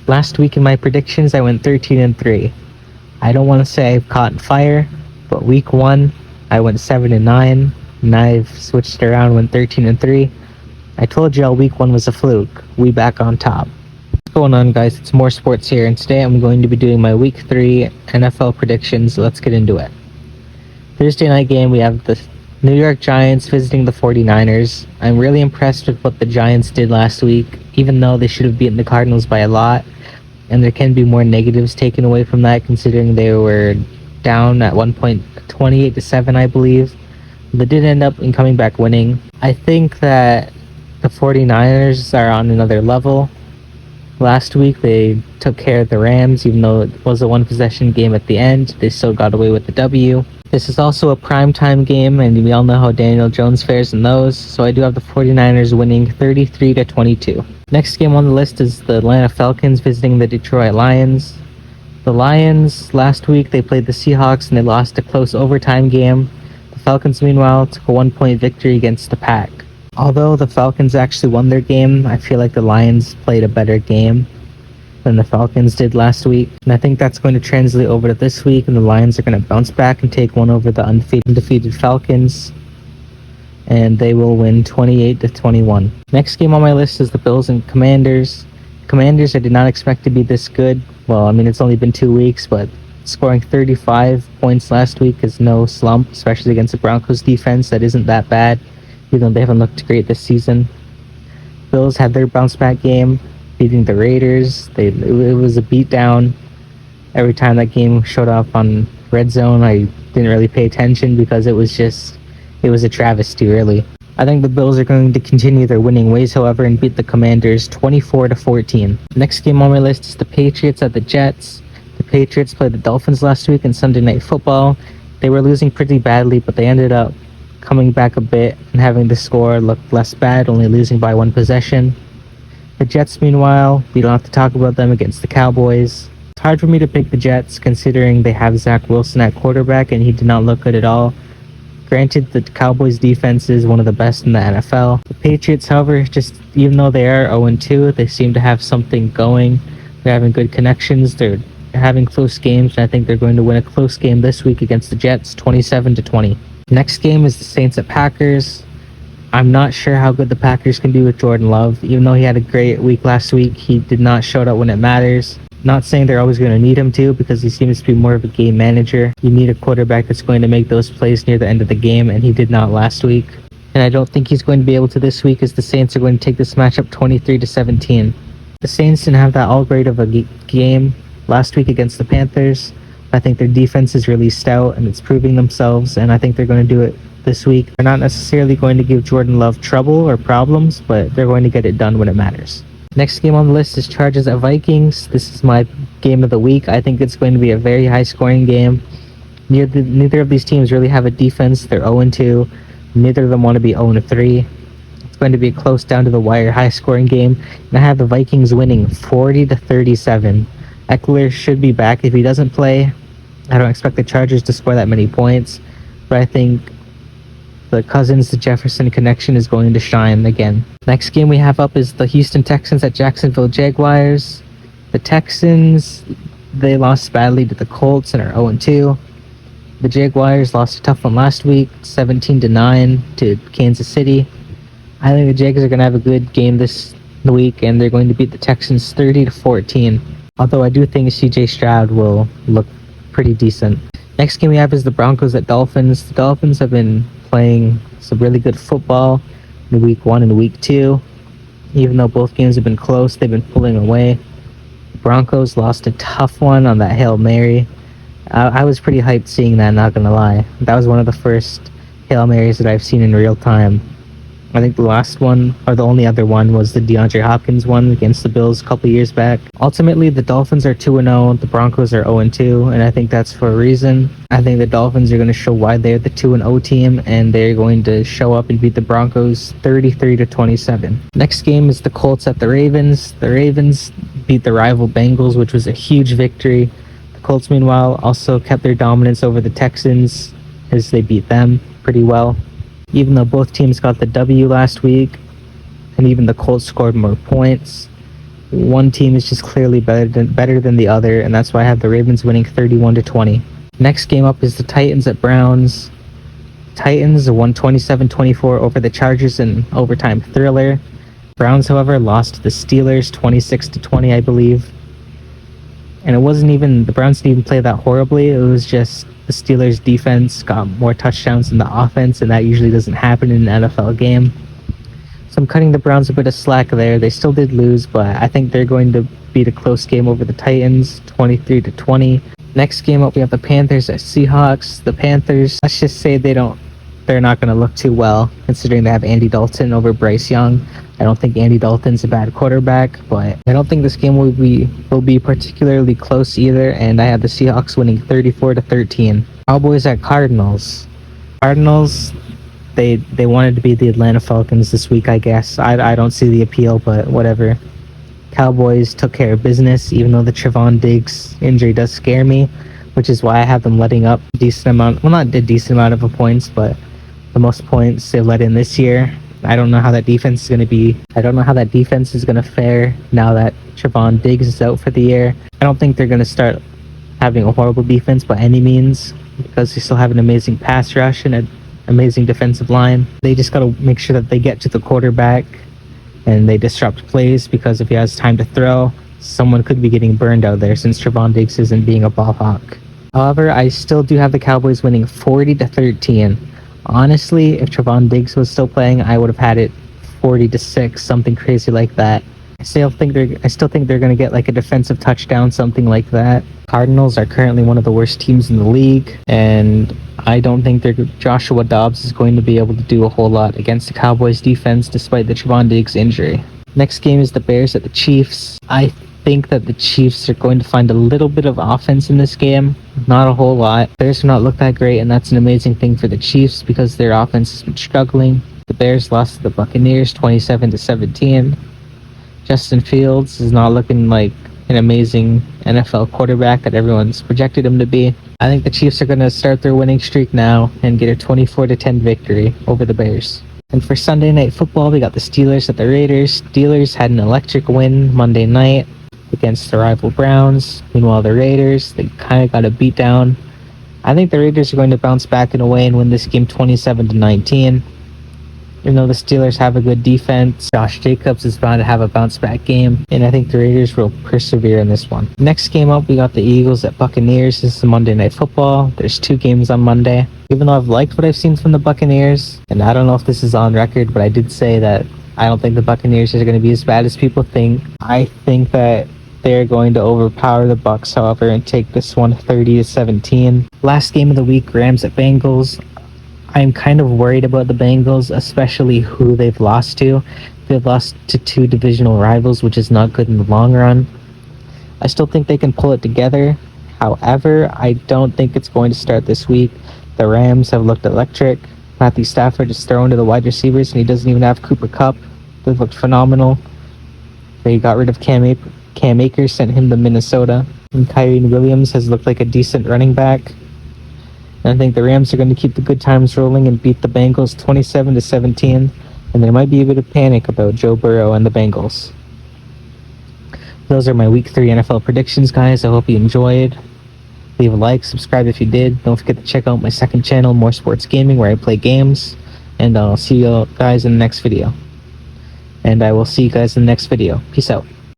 Last week in my predictions, I went 13-3. I don't want to say I've caught fire, but week 1, I went 7-9, and I've switched around, went 13-3. I told y'all week 1 was a fluke. We back on top. What's going on, guys? It's More Sports here, and today I'm going to be doing my week 3 NFL predictions. Let's get into it. Thursday night game, we have the New York Giants visiting the 49ers. I'm really impressed with what the Giants did last week, even though they should have beaten the Cardinals by a lot. And there can be more negatives taken away from that, considering they were down at one point 28-7, I believe. They did end up in coming back winning. I think that the 49ers are on another level. Last week they took care of the Rams, even though it was a one-possession game at the end. They still got away with the W. This is also a primetime game, and we all know how Daniel Jones fares in those, so I do have the 49ers winning 33-22. Next game on the list is the Atlanta Falcons visiting the Detroit Lions. The Lions, last week they played the Seahawks and they lost a close overtime game. The Falcons, meanwhile, took a 1-point victory against the Pack. Although the Falcons actually won their game, I feel like the Lions played a better game than the Falcons did last week. And I think that's going to translate over to this week, and the Lions are going to bounce back and take one over the undefeated Falcons. And they will win 28-21. Next game on my list is the Bills and Commanders. Commanders, I did not expect to be this good. Well, I mean, it's only been 2 weeks, but scoring 35 points last week is no slump, especially against the Broncos defense that isn't that bad, even though they haven't looked great this season. Bills had their bounce back game, beating the Raiders. It was a beatdown. Every time that game showed up on Red Zone, I didn't really pay attention because it was a travesty, really. I think the Bills are going to continue their winning ways, however, and beat the Commanders 24-14. Next game on my list is the Patriots at the Jets. The Patriots played the Dolphins last week in Sunday Night Football. They were losing pretty badly, but they ended up coming back a bit and having the score look less bad, only losing by 1 possession. The Jets, meanwhile, we don't have to talk about them against the Cowboys. It's hard for me to pick the Jets considering they have Zach Wilson at quarterback and he did not look good at all. Granted, the Cowboys defense is one of the best in the NFL. The Patriots, however, just even though they are 0-2, they seem to have something going. They're having good connections. They're having close games, and I think they're going to win a close game this week against the Jets, 27-20. Next game is the Saints at Packers. I'm not sure how good the Packers can be with Jordan Love. Even though he had a great week last week, he did not show up when it matters. Not saying they're always going to need him to, because he seems to be more of a game manager. You need a quarterback that's going to make those plays near the end of the game, and he did not last week. And I don't think he's going to be able to this week, as the Saints are going to take this matchup 23-17. The Saints didn't have that all great of a game last week against the Panthers. I think their defense is really stout, and it's proving themselves, and I think they're going to do it this week. They're not necessarily going to give Jordan Love trouble or problems, but they're going to get it done when it matters. Next game on the list is Chargers at Vikings. This is my game of the week. I think it's going to be a very high-scoring game. Neither of these teams really have a defense. They're 0-2. Neither of them want to be 0-3. It's going to be a close down-to-the-wire, high-scoring game. And I have the Vikings winning 40-37. Eckler should be back. If he doesn't play, I don't expect the Chargers to score that many points. But I think the Cousins to Jefferson connection is going to shine again. Next game we have up is the Houston Texans at Jacksonville Jaguars. The Texans, they lost badly to the Colts and are 0-2. The Jaguars lost a tough one last week, 17-9 to Kansas City. I think the Jags are going to have a good game this week, and they're going to beat the Texans 30-14. Although I do think CJ Stroud will look pretty decent. Next game we have is the Broncos at Dolphins. The Dolphins have been playing some really good football in week 1 and week 2. Even though both games have been close, they've been pulling away. The Broncos lost a tough one on that Hail Mary. I was pretty hyped seeing that, not gonna lie. That was one of the first Hail Marys that I've seen in real time. I think the last one, or the only other one, was the DeAndre Hopkins one against the Bills a couple years back. Ultimately, the Dolphins are 2-0, the Broncos are 0-2, and I think that's for a reason. I think the Dolphins are going to show why they're the 2-0 team, and they're going to show up and beat the Broncos 33-27. Next game is the Colts at the Ravens. The Ravens beat the rival Bengals, which was a huge victory. The Colts, meanwhile, also kept their dominance over the Texans as they beat them pretty well. Even though both teams got the W last week, and even the Colts scored more points, one team is just clearly better than the other, and that's why I have the Ravens winning 31-20. Next game up is the Titans at Browns. Titans won 27-24 over the Chargers in overtime thriller. Browns, however, lost to the Steelers 26-20, I believe. And it wasn't even, the Browns didn't even play that horribly. It was just the Steelers' defense got more touchdowns than the offense, and that usually doesn't happen in an NFL game. So I'm cutting the Browns a bit of slack there. They still did lose, but I think they're going to beat a close game over the Titans, 23-20. Next game up, we have the Panthers at Seahawks. The Panthers, let's just say they're not going to look too well, considering they have Andy Dalton over Bryce Young. I don't think Andy Dalton's a bad quarterback, but I don't think this game will be particularly close either, and I have the Seahawks winning 34-13. Cowboys at Cardinals. Cardinals, they wanted to be the Atlanta Falcons this week, I guess. I don't see the appeal, but whatever. Cowboys took care of business, even though the Trevon Diggs injury does scare me, which is why I have them letting up a decent amount, well, not a decent amount of points, but the most points they've let in this year. I don't know how that defense is going to be. I don't know how that defense is going to fare now that Trevon Diggs is out for the year. I don't think they're going to start having a horrible defense by any means, because they still have an amazing pass rush and an amazing defensive line. They just got to make sure that they get to the quarterback and they disrupt plays, because if he has time to throw, someone could be getting burned out there since Trevon Diggs isn't being a ball hawk. However, I still do have the Cowboys winning 40-13. Honestly, if Trevon Diggs was still playing, I would have had it 40-6, something crazy like that. I still think they're going to get like a defensive touchdown, something like that. Cardinals are currently one of the worst teams in the league, and I don't think Joshua Dobbs is going to be able to do a whole lot against the Cowboys defense despite the Trevon Diggs injury. Next game is the Bears at the Chiefs. I think that the Chiefs are going to find a little bit of offense in this game, not a whole lot. Bears do not look that great, and that's an amazing thing for the Chiefs because their offense has been struggling. The Bears lost to the Buccaneers 27-17. Justin Fields is not looking like an amazing NFL quarterback that everyone's projected him to be. I think the Chiefs are going to start their winning streak now and get a 24-10 victory over the Bears. And for Sunday Night Football, we got the Steelers at the Raiders. Steelers had an electric win Monday night against the rival Browns. Meanwhile, the Raiders, they kind of got a beat down. I think the Raiders are going to bounce back in a way and win this game 27-19. Even though the Steelers have a good defense, Josh Jacobs is bound to have a bounce-back game, and I think the Raiders will persevere in this one. Next game up, we got the Eagles at Buccaneers. This is Monday Night Football. There's 2 games on Monday. Even though I've liked what I've seen from the Buccaneers, and I don't know if this is on record, but I did say that I don't think the Buccaneers are going to be as bad as people think. I think that they're going to overpower the Bucs, however, and take this one 30-17. Last game of the week, Rams at Bengals. I'm kind of worried about the Bengals, especially who they've lost to. They've lost to 2 divisional rivals, which is not good in the long run. I still think they can pull it together. However, I don't think it's going to start this week. The Rams have looked electric. Matthew Stafford is throwing to the wide receivers, and he doesn't even have Cooper Kupp. They've looked phenomenal. They got rid of Cam Akers, sent him to Minnesota. And Kyrie Williams has looked like a decent running back. And I think the Rams are going to keep the good times rolling and beat the Bengals 27-17. And there might be a bit of panic about Joe Burrow and the Bengals. Those are my Week 3 NFL predictions, guys. I hope you enjoyed. Leave a like, subscribe if you did. Don't forget to check out my second channel, More Sports Gaming, where I play games. And I'll see you guys in the next video. And I will see you guys in the next video. Peace out.